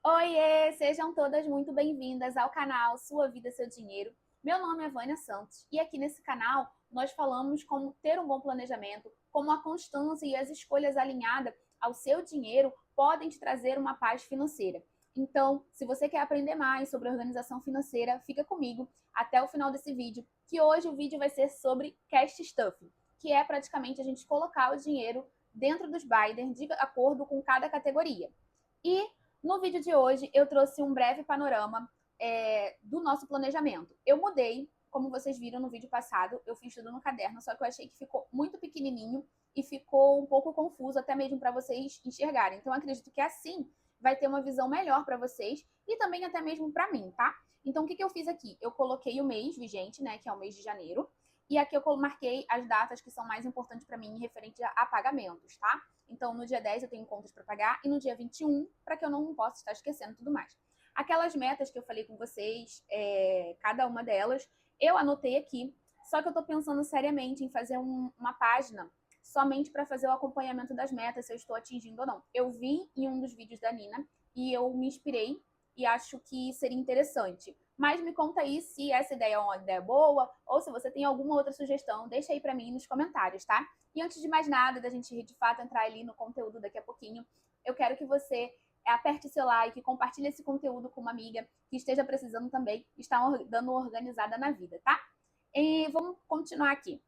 Oiê, sejam todas muito bem-vindas ao canal Sua Vida, Seu Dinheiro. Meu nome é Vânia Santos e aqui nesse canal nós falamos como ter um bom planejamento, como a constância e as escolhas alinhadas ao seu dinheiro podem te trazer uma paz financeira. Então, se você quer aprender mais sobre organização financeira, fica comigo até o final desse vídeo, que hoje o vídeo vai ser sobre cash stuffing, que é praticamente a gente colocar o dinheiro dentro dos binders de acordo com cada categoria. E no vídeo de hoje, eu trouxe um breve panorama do nosso planejamento. Eu mudei, como vocês viram no vídeo passado, eu fiz tudo no caderno, só que eu achei que ficou muito pequenininho e ficou um pouco confuso, até mesmo para vocês enxergarem. Então, eu acredito que assim vai ter uma visão melhor para vocês e também até mesmo para mim, tá? Então, o que eu fiz aqui? Eu coloquei o mês vigente, né, que é o mês de janeiro, e aqui eu marquei as datas que são mais importantes para mim referente a pagamentos, tá? Então, no dia 10 eu tenho contas para pagar e no dia 21, para que eu não possa estar esquecendo tudo mais. Aquelas metas que eu falei com vocês, cada uma delas, eu anotei aqui, só que eu estou pensando seriamente em fazer uma página somente para fazer o acompanhamento das metas, se eu estou atingindo ou não. Eu vi em um dos vídeos da Nina e eu me inspirei e acho que seria interessante. Mas me conta aí se essa ideia é uma ideia boa ou se você tem alguma outra sugestão, deixa aí para mim nos comentários, tá? E antes de mais nada, da gente de fato entrar ali no conteúdo daqui a pouquinho, eu quero que você aperte seu like, compartilhe esse conteúdo com uma amiga que esteja precisando também estar dando uma organizada na vida, tá? E vamos continuar aqui.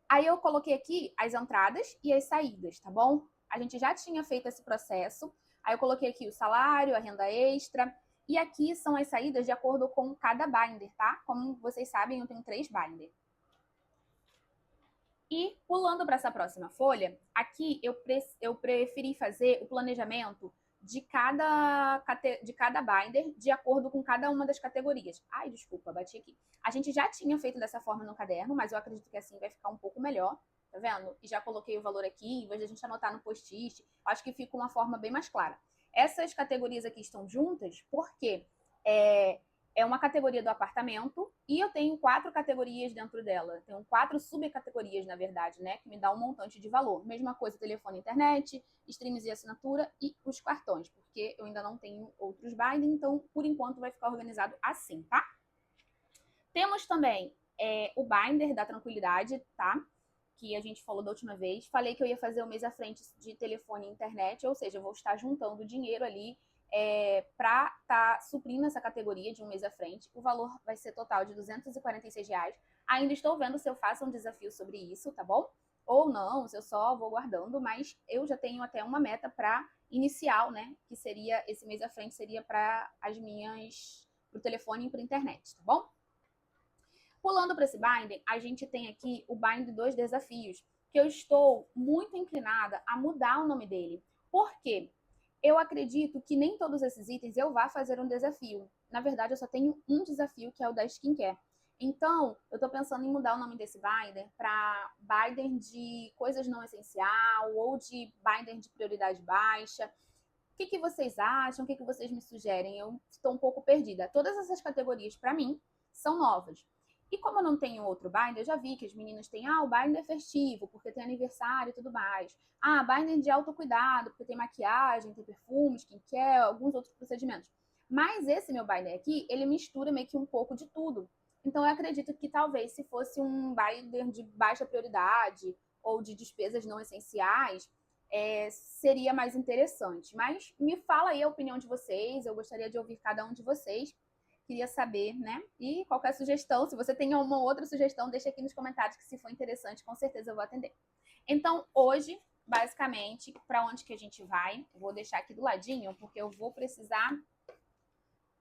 Aí eu coloquei aqui as entradas e as saídas, tá bom? A gente já tinha feito esse processo. Aí eu coloquei aqui o salário, a renda extra. E aqui são as saídas de acordo com cada binder, tá? Como vocês sabem, eu tenho 3 binders. E pulando para essa próxima folha, aqui eu preferi fazer o planejamento de cada binder de acordo com cada uma das categorias. Ai, desculpa, bati aqui. A gente já tinha feito dessa forma no caderno, mas eu acredito que assim vai ficar um pouco melhor, tá vendo? E já coloquei o valor aqui, em vez de a gente anotar no post-it, acho que fica uma forma bem mais clara. Essas categorias aqui estão juntas porque é uma categoria do apartamento e eu tenho 4 categorias dentro dela. Tenho 4 subcategorias, na verdade, né? Que me dá um montante de valor. Mesma coisa, telefone e internet, streams e assinatura e os cartões, porque eu ainda não tenho outros binding, então, por enquanto, vai ficar organizado assim, tá? Temos também o binder da tranquilidade, tá? Que a gente falou da última vez. Falei que eu ia fazer o mês à frente de telefone e internet, ou seja, eu vou estar juntando dinheiro ali para estar suprindo essa categoria de um mês à frente. O valor vai ser total de R$ 246. Ainda estou vendo se eu faço um desafio sobre isso, tá bom? Ou não, se eu só vou guardando, mas eu já tenho até uma meta para inicial, né? Que seria esse mês à frente, seria para o telefone e para a internet, tá bom? Pulando para esse binder, a gente tem aqui o binder dos desafios, que eu estou muito inclinada a mudar o nome dele. Por quê? Eu acredito que nem todos esses itens eu vá fazer um desafio. Na verdade, eu só tenho um desafio, que é o da skincare. Então, eu estou pensando em mudar o nome desse binder para binder de coisas não essencial ou de binder de prioridade baixa. O que vocês acham? O que vocês me sugerem? Eu estou um pouco perdida. Todas essas categorias, para mim, são novas. E como eu não tenho outro binder, eu já vi que as meninas têm, o binder festivo, porque tem aniversário e tudo mais. Binder de autocuidado, porque tem maquiagem, tem perfume, skincare, alguns outros procedimentos. Mas esse meu binder aqui, ele mistura meio que um pouco de tudo. Então eu acredito que talvez se fosse um binder de baixa prioridade ou de despesas não essenciais, seria mais interessante. Mas me fala aí a opinião de vocês, eu gostaria de ouvir cada um de vocês. Queria saber, né? E qualquer sugestão, se você tem uma outra sugestão, deixa aqui nos comentários que se for interessante, com certeza eu vou atender. Então, hoje, basicamente, para onde que a gente vai? Eu vou deixar aqui do ladinho, porque eu vou precisar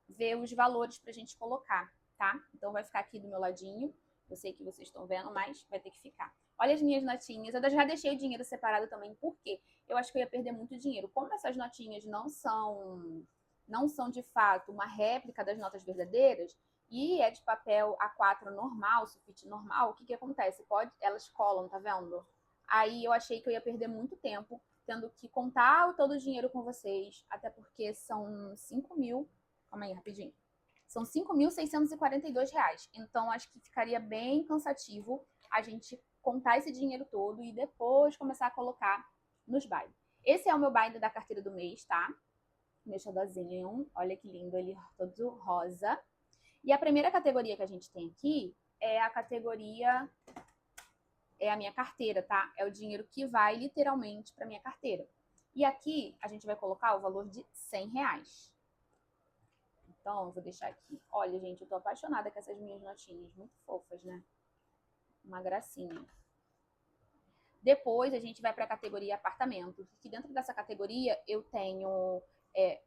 ver os valores para a gente colocar, tá? Então, vai ficar aqui do meu ladinho. Eu sei que vocês estão vendo, mas vai ter que ficar. Olha as minhas notinhas. Eu já deixei o dinheiro separado também, porque eu acho que eu ia perder muito dinheiro. Como essas notinhas não são de fato uma réplica das notas verdadeiras e é de papel A4 normal, sulfite normal, o que acontece? Elas colam, tá vendo? Aí eu achei que eu ia perder muito tempo tendo que contar todo o dinheiro com vocês, até porque são 5 mil. Calma aí, rapidinho. São R$ 5.642. Então, acho que ficaria bem cansativo a gente contar esse dinheiro todo e depois começar a colocar nos binders. Esse é o meu binder da carteira do mês, tá? meu xodózinho. Olha que lindo, ele todo rosa. E a primeira categoria que a gente tem aqui é a categoria, é a minha carteira, tá? É o dinheiro que vai literalmente para minha carteira. E aqui a gente vai colocar o valor de R$100. Então, eu vou deixar aqui. Olha, gente, eu tô apaixonada com essas minhas notinhas, muito fofas, né? Uma gracinha. Depois a gente vai para a categoria apartamento, que dentro dessa categoria eu tenho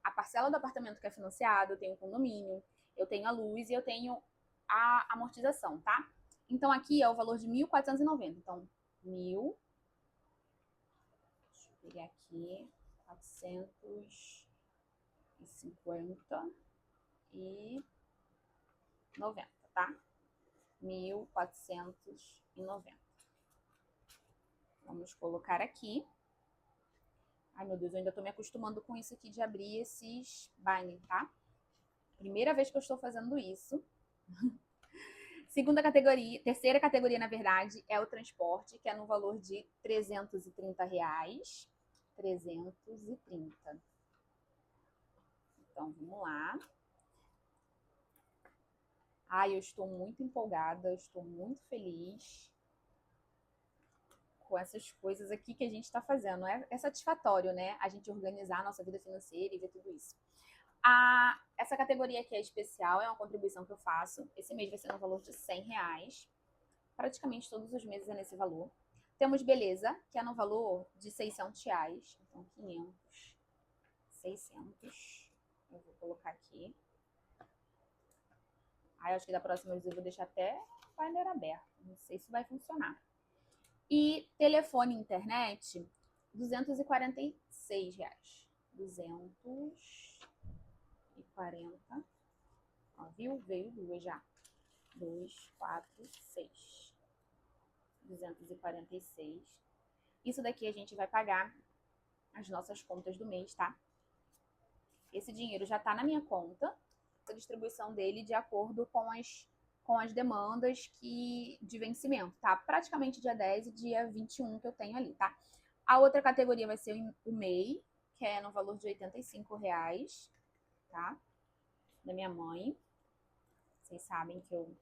a parcela do apartamento que é financiado, eu tenho o condomínio, eu tenho a luz e eu tenho a amortização, tá? Então aqui é o valor de 1.490. Então, 1.000, deixa eu pegar aqui, 450 e 90, tá? 1.490. Vamos colocar aqui. Ai, meu Deus, eu ainda tô me acostumando com isso aqui de abrir esses binding, tá? Primeira vez que eu estou fazendo isso. Segunda categoria, terceira categoria, na verdade, é o transporte, que é no valor de R$330. 330. Então, vamos lá. Ai, eu estou muito empolgada, eu estou muito feliz com essas coisas aqui que a gente está fazendo. É satisfatório, né? A gente organizar a nossa vida financeira e ver tudo isso. Essa categoria aqui é especial, é uma contribuição que eu faço. Esse mês vai ser no valor de R$100. Praticamente todos os meses é nesse valor. Temos beleza, que é no valor de R$600. Então, 500, 600. Eu vou colocar aqui. Aí, acho que da próxima vez eu vou deixar até o painel aberto. Não sei se vai funcionar. E telefone e internet, R$246. 240. Ó, viu? Veio duas já. 2, 4, 6. 246. Isso daqui a gente vai pagar as nossas contas do mês, tá? Esse dinheiro já tá na minha conta, a distribuição dele de acordo com as demandas de vencimento, tá? Praticamente dia 10 e dia 21 que eu tenho ali, tá? A outra categoria vai ser o MEI, que é no valor de R$85, tá? Da minha mãe. Vocês sabem que eu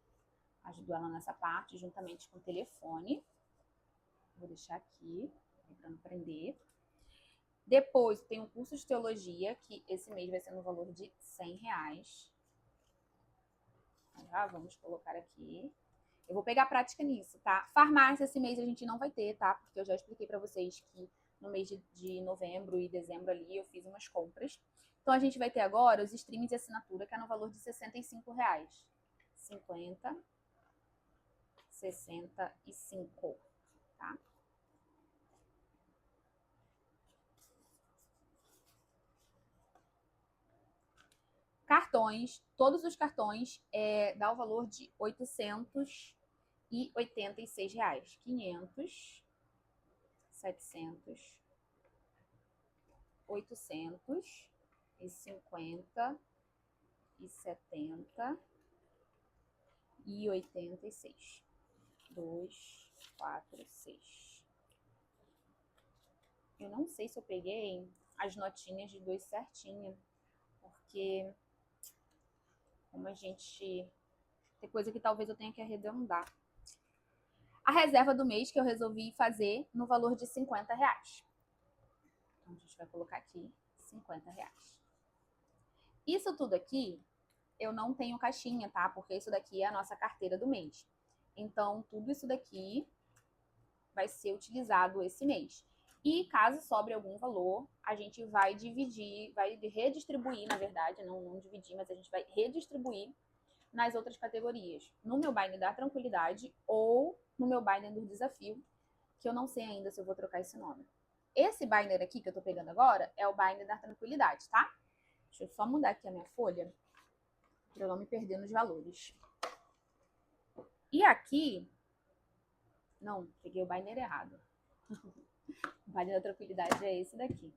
ajudo ela nessa parte, juntamente com o telefone. Vou deixar aqui, para não prender. Depois tem um curso de teologia, que esse mês vai ser no valor de R$100. Já vamos colocar aqui. Eu vou pegar prática nisso, tá? Farmácia esse mês a gente não vai ter, tá? Porque eu já expliquei pra vocês que no mês de novembro e dezembro ali eu fiz umas compras. Então a gente vai ter agora os streams de assinatura, que é no valor de R$65. 50, 65, tá? Cartões, todos os cartões dá o valor de R$886. 500, 700, 850 e 70 e 86. 2, 4, 6. Eu não sei se eu peguei as notinhas de 2 certinha, porque como a gente... Tem coisa que talvez eu tenha que arredondar. A reserva do mês que eu resolvi fazer no valor de R$50. Então, a gente vai colocar aqui R$50. Isso tudo aqui, eu não tenho caixinha, tá? Porque isso daqui é a nossa carteira do mês. Então, tudo isso daqui vai ser utilizado esse mês. E caso sobre algum valor, a gente vai dividir, vai redistribuir, na verdade, não dividir, mas a gente vai redistribuir nas outras categorias. No meu binder da tranquilidade ou no meu binder do desafio, que eu não sei ainda se eu vou trocar esse nome. Esse binder aqui que eu tô pegando agora é o binder da tranquilidade, tá? Deixa eu só mudar aqui a minha folha para eu não me perder nos valores. E aqui... Não, peguei o binder errado. O binder da tranquilidade é esse daqui.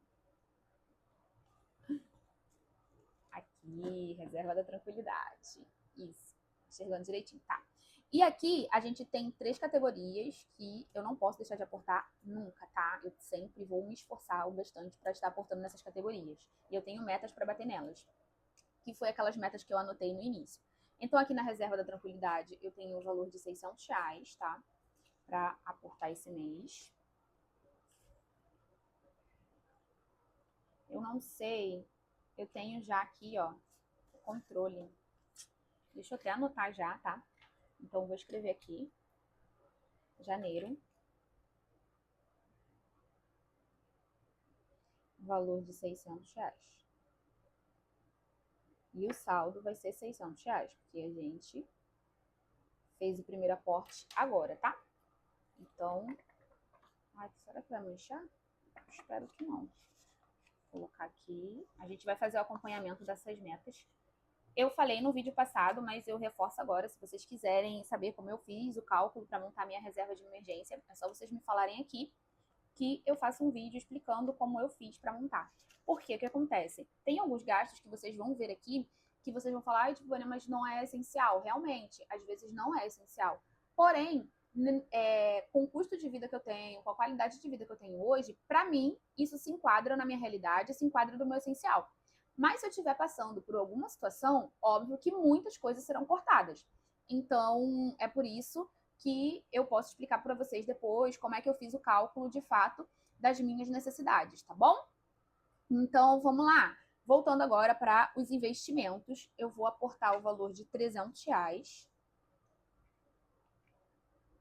Aqui, reserva da tranquilidade. Isso, enxergando direitinho, tá? E aqui a gente tem 3 categorias que eu não posso deixar de aportar nunca, tá? Eu sempre vou me esforçar o bastante para estar aportando nessas categorias. E eu tenho metas para bater nelas, que foi aquelas metas que eu anotei no início. Então aqui na reserva da tranquilidade eu tenho o valor de R$600, tá? Para aportar esse mês. Eu não sei, eu tenho já aqui, ó, o controle. Deixa eu até anotar já, tá? Então, vou escrever aqui, janeiro, valor de R$600. E o saldo vai ser R$600, porque a gente fez o primeiro aporte agora, tá? Então, ai, será que vai manchar? Espero que não. Vou colocar aqui. A gente vai fazer o acompanhamento dessas metas. Eu falei no vídeo passado, mas eu reforço agora. Se vocês quiserem saber como eu fiz o cálculo para montar minha reserva de emergência, é só vocês me falarem aqui que eu faço um vídeo explicando como eu fiz para montar. Porque o que acontece? Tem alguns gastos que vocês vão ver aqui que vocês vão falar, ai, tipo, mas não é essencial. Realmente, às vezes não é essencial. Porém, com o custo de vida que eu tenho, com a qualidade de vida que eu tenho hoje, para mim, isso se enquadra na minha realidade, se enquadra do meu essencial. Mas se eu estiver passando por alguma situação, óbvio que muitas coisas serão cortadas. Então, é por isso que eu posso explicar para vocês depois como é que eu fiz o cálculo de fato das minhas necessidades, tá bom? Então, vamos lá. Voltando agora para os investimentos, eu vou aportar o valor de R$300.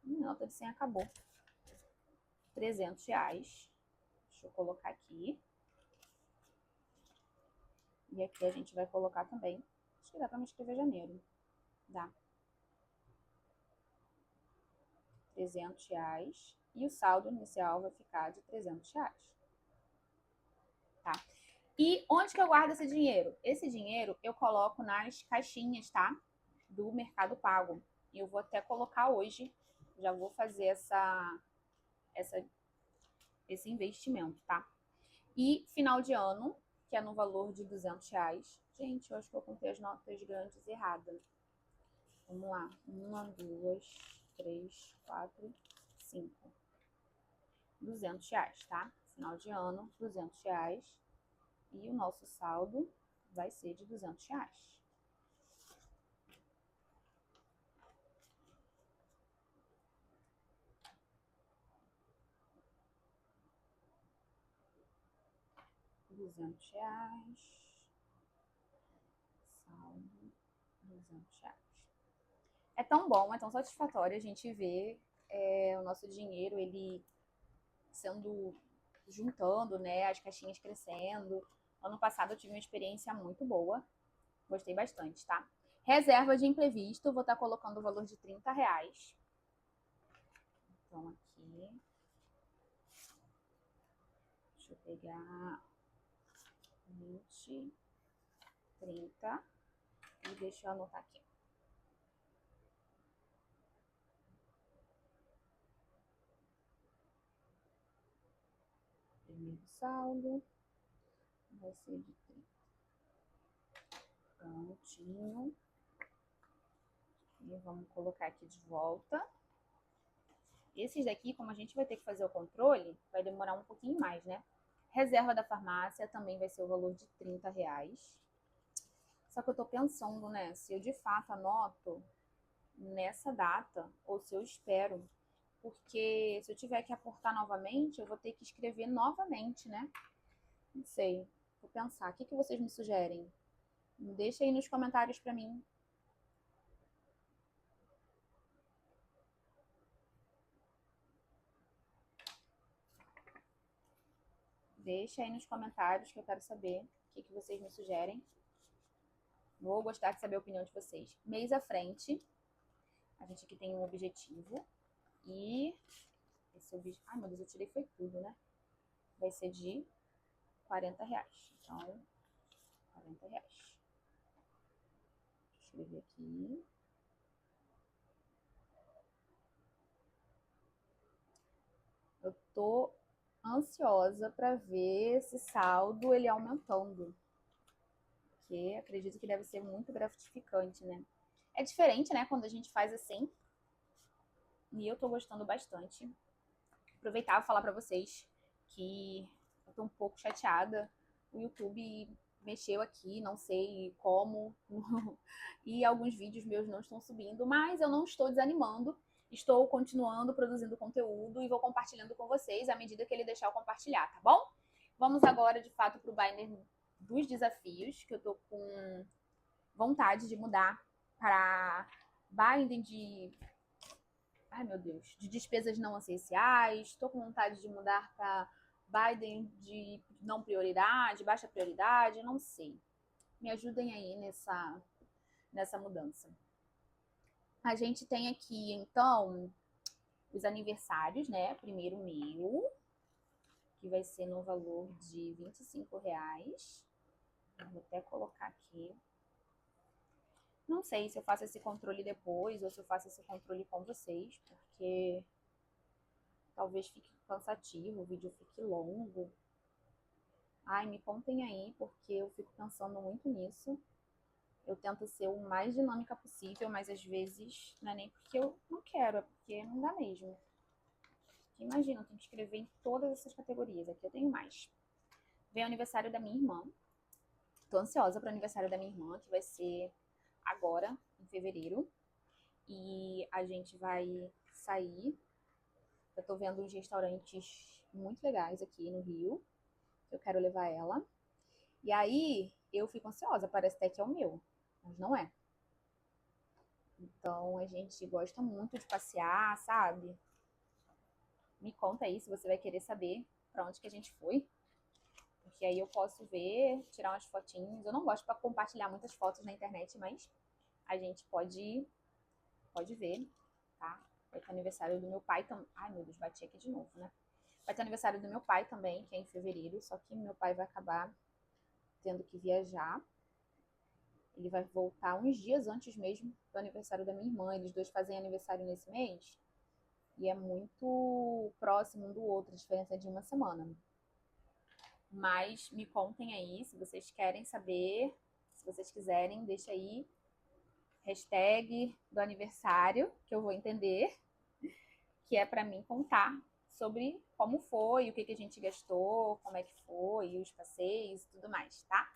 Nota de 100 acabou. R$300. Deixa eu colocar aqui. E aqui a gente vai colocar também. Acho que dá para me escrever janeiro. Dá. R$300. E o saldo inicial vai ficar de R$300. Tá? E onde que eu guardo esse dinheiro? Esse dinheiro eu coloco nas caixinhas, tá? Do Mercado Pago. E eu vou até colocar hoje. Já vou fazer esse investimento, tá? E final de ano, que é no valor de R$200. Gente, eu acho que eu contei as notas grandes erradas. Vamos lá. 1, 2, 3, 4, 5. R$200, tá? Final de ano, R$200. E o nosso saldo vai ser de R$200. R$200. Saldo, R$200. É tão bom, é tão satisfatório a gente ver o nosso dinheiro, ele sendo, juntando, né, as caixinhas crescendo. Ano passado eu tive uma experiência muito boa, gostei bastante, tá? Reserva de imprevisto, vou estar colocando o valor de R$30. Então, aqui. Deixa eu pegar 20, 30 e deixa eu anotar aqui. Primeiro saldo vai ser de 30. Prontinho. E vamos colocar aqui de volta. Esses daqui, como a gente vai ter que fazer o controle, vai demorar um pouquinho mais, né? Reserva da farmácia também vai ser o valor de R$30. Só que eu tô pensando, né? Se eu de fato anoto nessa data ou se eu espero. Porque se eu tiver que aportar novamente, eu vou ter que escrever novamente, né? Não sei. Vou pensar. O que vocês me sugerem? Deixa aí nos comentários pra mim. Deixa aí nos comentários que eu quero saber o que vocês me sugerem. Vou gostar de saber a opinião de vocês. Mês à frente, a gente aqui tem um objetivo. E esse objetivo... Ai, meu Deus, eu tirei foi tudo, né? Vai ser de R$40. Então, R$40. Deixa eu escrever aqui. Eu tô ansiosa para ver esse saldo ele aumentando. Porque acredito que deve ser muito gratificante, né? É diferente, né, quando a gente faz assim, E eu tô gostando bastante. Aproveitar e falar pra vocês que eu tô um pouco chateada. O YouTube mexeu aqui, não sei como, e alguns vídeos meus não estão subindo, mas eu não estou desanimando. Estou continuando produzindo conteúdo e vou compartilhando com vocês à medida que ele deixar eu compartilhar, tá bom? Vamos agora, de fato, pro binder dos desafios, que eu tô com vontade de mudar para binder de... Ai, meu Deus, de despesas não essenciais. Estou com vontade de mudar para Biden de não prioridade, baixa prioridade, não sei. Me ajudem aí nessa mudança. A gente tem aqui, então, os aniversários, né? Primeiro meu, que vai ser no valor de R$ 25. Vou até colocar aqui. Não sei se eu faço esse controle depois ou se eu faço esse controle com vocês, porque talvez fique cansativo, o vídeo fique longo. Ai, me contem aí, porque eu fico pensando muito nisso. Eu tento ser o mais dinâmica possível, mas às vezes não é nem porque eu não quero, é porque não dá mesmo. Imagina, eu tenho que escrever em todas essas categorias. Aqui eu tenho mais. Vem o aniversário da minha irmã. Tô ansiosa para o aniversário da minha irmã, que vai ser agora, em fevereiro. E a gente vai sair. Eu tô vendo uns restaurantes muito legais aqui no Rio. Eu quero levar ela. E aí, eu fico ansiosa, parece até que é o meu, mas não é. Então, a gente gosta muito de passear, sabe? Me conta aí se você vai querer saber pra onde que a gente foi, porque aí eu posso ver, tirar umas fotinhas. Eu não gosto para compartilhar muitas fotos na internet, mas a gente pode ver, tá? Vai ter aniversário do meu pai também. Ai, meu Deus, bati aqui de novo, né? Vai ter aniversário do meu pai também, que é em fevereiro, só que meu pai vai acabar tendo que viajar. Ele vai voltar uns dias antes mesmo do aniversário da minha irmã. Eles dois fazem aniversário nesse mês. E é muito próximo um do outro, a diferença é de uma semana. Mas me contem aí, se vocês querem saber, se vocês quiserem, deixa aí hashtag do aniversário, que eu vou entender, que é pra mim contar sobre como foi, o que a gente gastou, como é que foi, os passeios e tudo mais, tá?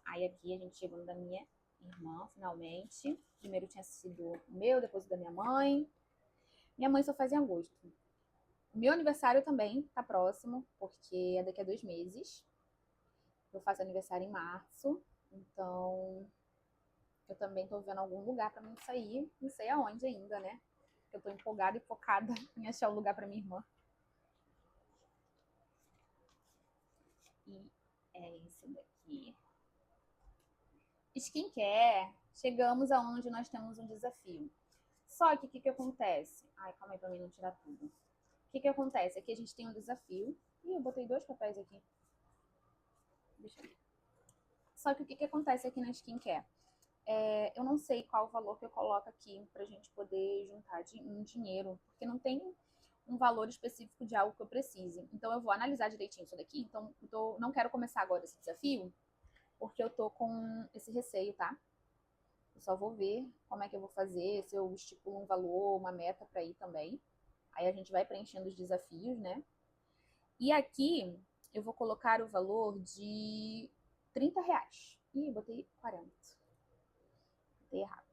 Aí aqui a gente chegou no da minha irmã, finalmente. Primeiro tinha sido o meu, depois o da minha mãe. Minha mãe só faz em agosto. O meu aniversário também tá próximo, porque é daqui a 2 meses. Eu faço aniversário em março, então eu também tô vendo algum lugar pra mim sair. Não sei aonde ainda, né? Eu tô empolgada e focada em achar o lugar pra minha irmã. E é esse daqui. Skincare, chegamos aonde nós temos um desafio. Só que o que acontece? Ai, calma aí pra mim não tirar tudo. O que acontece? Aqui a gente tem um desafio. Ih, eu botei 2 papéis aqui. Deixa eu ver. Só que o que acontece aqui na skincare? Eu não sei qual o valor que eu coloco aqui pra gente poder juntar um dinheiro, porque não tem um valor específico de algo que eu precise. Então eu vou analisar direitinho isso daqui. Então não quero começar agora esse desafio, porque eu tô com esse receio, tá? Eu só vou ver como é que eu vou fazer, se eu estipulo um valor, uma meta pra ir também. Aí a gente vai preenchendo os desafios, né? E aqui eu vou colocar o valor de R$ 30. Ih, botei 40. Botei errado.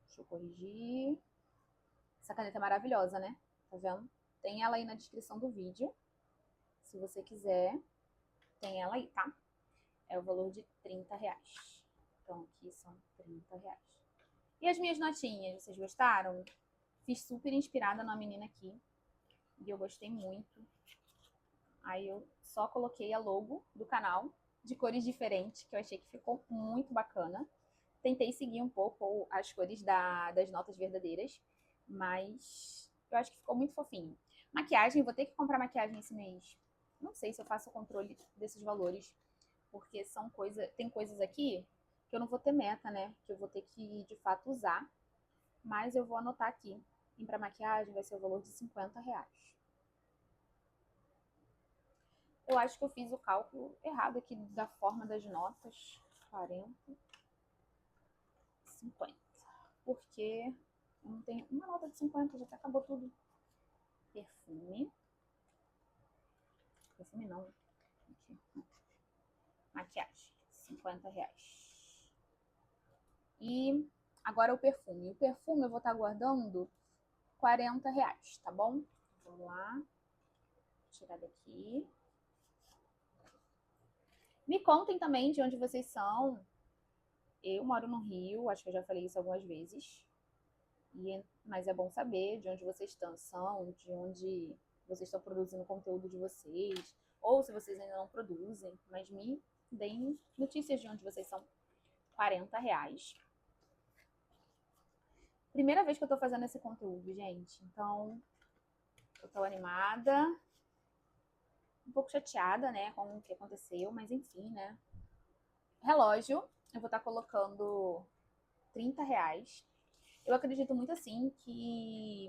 Deixa eu corrigir. Essa caneta é maravilhosa, né? Tá vendo? Tem ela aí na descrição do vídeo. Se você quiser, tem ela aí, tá? É o valor de R$ 30. Então aqui são R$ 30. E as minhas notinhas, vocês gostaram? Fiz super inspirada na menina aqui. E eu gostei muito. Aí eu só coloquei a logo do canal de cores diferentes, que eu achei que ficou muito bacana. Tentei seguir um pouco as cores das notas verdadeiras, mas eu acho que ficou muito fofinho. Maquiagem, vou ter que comprar maquiagem esse mês. Não sei se eu faço o controle desses valores, porque tem coisas aqui que eu não vou ter meta, né? Que eu vou ter que, de fato, usar. Mas eu vou anotar aqui. E para maquiagem vai ser o valor de R$ 50. Eu acho que eu fiz o cálculo errado aqui da forma das notas. 40, 50. Porque Eu não tenho uma nota de 50, já até acabou tudo. Perfume. Perfume não. Aqui. Maquiagem. R$ 50. E agora o perfume. O perfume eu vou estar guardando R$ 40, tá bom? Vamos lá. Vou tirar daqui. Me contem também de onde vocês são. Eu moro no Rio, acho que eu já falei isso algumas vezes. Mas é bom saber de onde vocês são, de onde vocês estão produzindo o conteúdo de vocês, ou se vocês ainda não produzem, mas me deem notícias de onde vocês são. R$ 40. Primeira vez que eu tô fazendo esse conteúdo, gente. Então, eu tô animada. Um pouco chateada, né, com o que aconteceu, mas enfim, né. Relógio, eu vou estar colocando R$ 30. Eu acredito muito assim que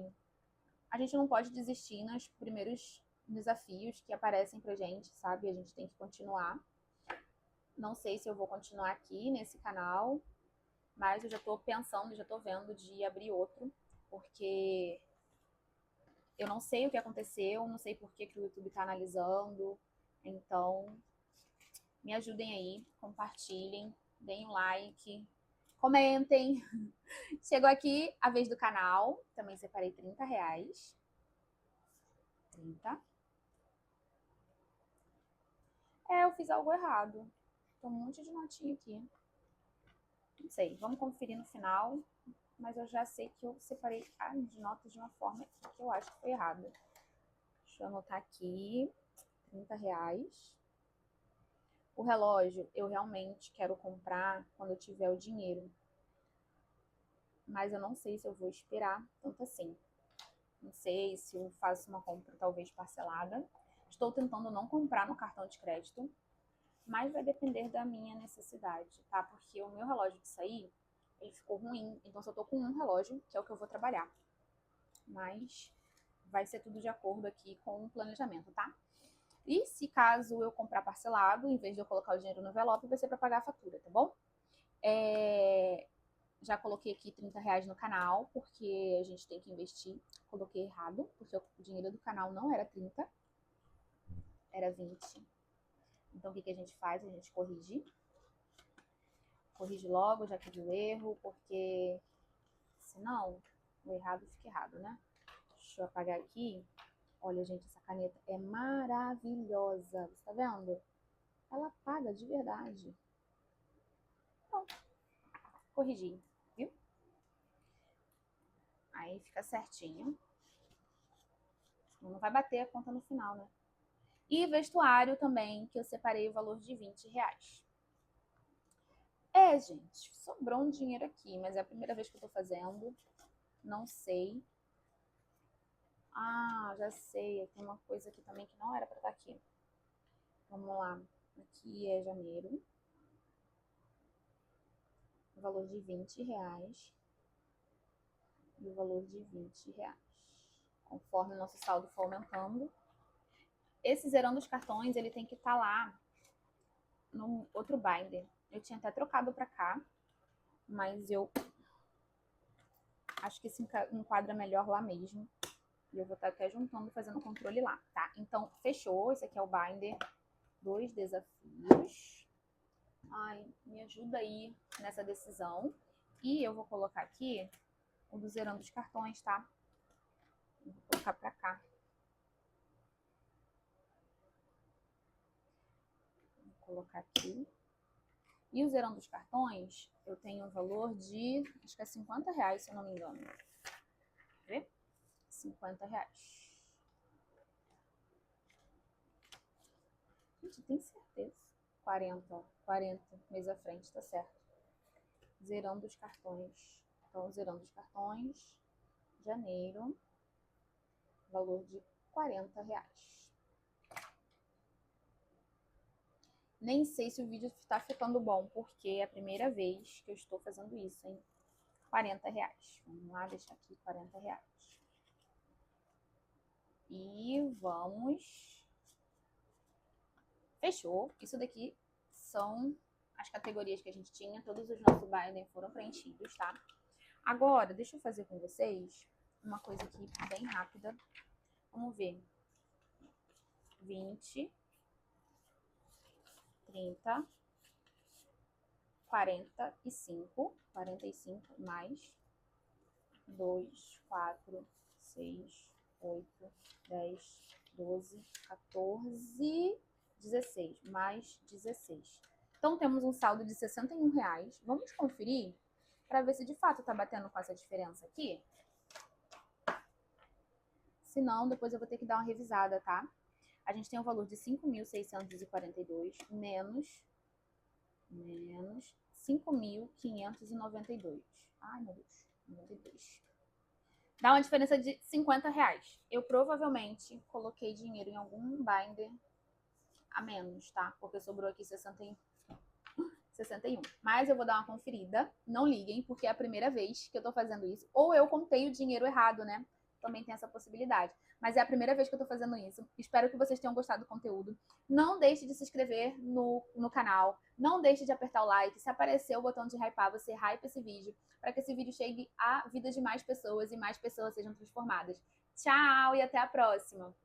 a gente não pode desistir nos primeiros desafios que aparecem pra gente, sabe? A gente tem que continuar. Não sei se eu vou continuar aqui nesse canal, mas eu já tô pensando, já tô vendo de abrir outro, porque eu não sei o que aconteceu, não sei por que o YouTube tá analisando. Então, me ajudem aí, compartilhem, deem um like, comentem. Chegou aqui a vez do canal, também separei R$ 30. 30. Eu fiz algo errado. Tem um monte de notinha aqui. Não sei, vamos conferir no final. Mas eu já sei que eu separei as notas de uma forma que eu acho que foi errada. Deixa eu anotar aqui. R$ 30. O relógio eu realmente quero comprar quando eu tiver o dinheiro. Mas eu não sei se eu vou esperar tanto assim. Não sei se eu faço uma compra talvez parcelada. Estou tentando não comprar no cartão de crédito, mas vai depender da minha necessidade, tá? Porque o meu relógio de sair, ele ficou ruim, então só tô com um relógio, que é o que eu vou trabalhar. Mas vai ser tudo de acordo aqui com o planejamento, tá? E se caso eu comprar parcelado, em vez de eu colocar o dinheiro no envelope, vai ser para pagar a fatura, tá bom? Já coloquei aqui R$ 30 no canal, porque a gente tem que investir. Coloquei errado, porque o dinheiro do canal não era 30, era 20. Então, o que a gente faz? A gente corrige. Corrige logo, já que deu erro, porque senão o errado fica errado, né? Deixa eu apagar aqui. Olha, gente, essa caneta é maravilhosa. Você tá vendo? Ela apaga de verdade. Pronto. Corrigi, viu? Aí fica certinho. Não vai bater a conta no final, né? E vestuário também, que eu separei o valor de R$ 20. Gente, sobrou um dinheiro aqui, mas é a primeira vez que eu tô fazendo. Não sei. Já sei. Tem uma coisa aqui também que não era pra estar aqui. Vamos lá. Aqui é janeiro. O valor de R$ 20. E o valor de R$ 20. Conforme o nosso saldo for aumentando. Esse zerando os cartões, ele tem que estar lá no outro binder. Eu tinha até trocado pra cá, mas eu acho que se enquadra melhor lá mesmo. E eu vou estar até juntando, fazendo o controle lá, tá? Então, fechou. Esse aqui é o binder dos desafios. Ai, me ajuda aí nessa decisão. E eu vou colocar aqui o do zerando os cartões, tá? Vou colocar pra cá. Vou colocar aqui. E o zerando os cartões, eu tenho um valor de, acho que é R$ 50, se eu não me engano. Quer ver? R$ 50. Gente, tem certeza. 40, 40 mês à frente, tá certo. Zerando os cartões. Então, zerando os cartões, janeiro, valor de R$ 40. Nem sei se o vídeo está ficando bom, porque é a primeira vez que eu estou fazendo isso, hein? R$ 40. Vamos lá, deixar aqui R$ 40. E vamos... Fechou. Isso daqui são as categorias que a gente tinha. Todos os nossos binders foram preenchidos, tá? Agora, deixa eu fazer com vocês uma coisa aqui bem rápida. Vamos ver. 20, 30, 45 mais 2, 4, 6, 8, 10, 12, 14, 16, mais 16. Então, temos um saldo de R$61. Vamos conferir para ver se de fato tá batendo com essa diferença aqui. Se não, depois eu vou ter que dar uma revisada, tá? A gente tem um valor de 5.642 menos 5.592. Ai, meu Deus, 92. Dá uma diferença de R$50. Eu provavelmente coloquei dinheiro em algum binder a menos, tá? Porque sobrou aqui 61. Mas eu vou dar uma conferida. Não liguem, porque é a primeira vez que eu tô fazendo isso. Ou eu contei o dinheiro errado, né? Também tem essa possibilidade. Mas é a primeira vez que eu tô fazendo isso. Espero que vocês tenham gostado do conteúdo. Não deixe de se inscrever no canal. Não deixe de apertar o like. Se aparecer o botão de hypar, você hype esse vídeo. Para que esse vídeo chegue à vida de mais pessoas e mais pessoas sejam transformadas. Tchau e até a próxima!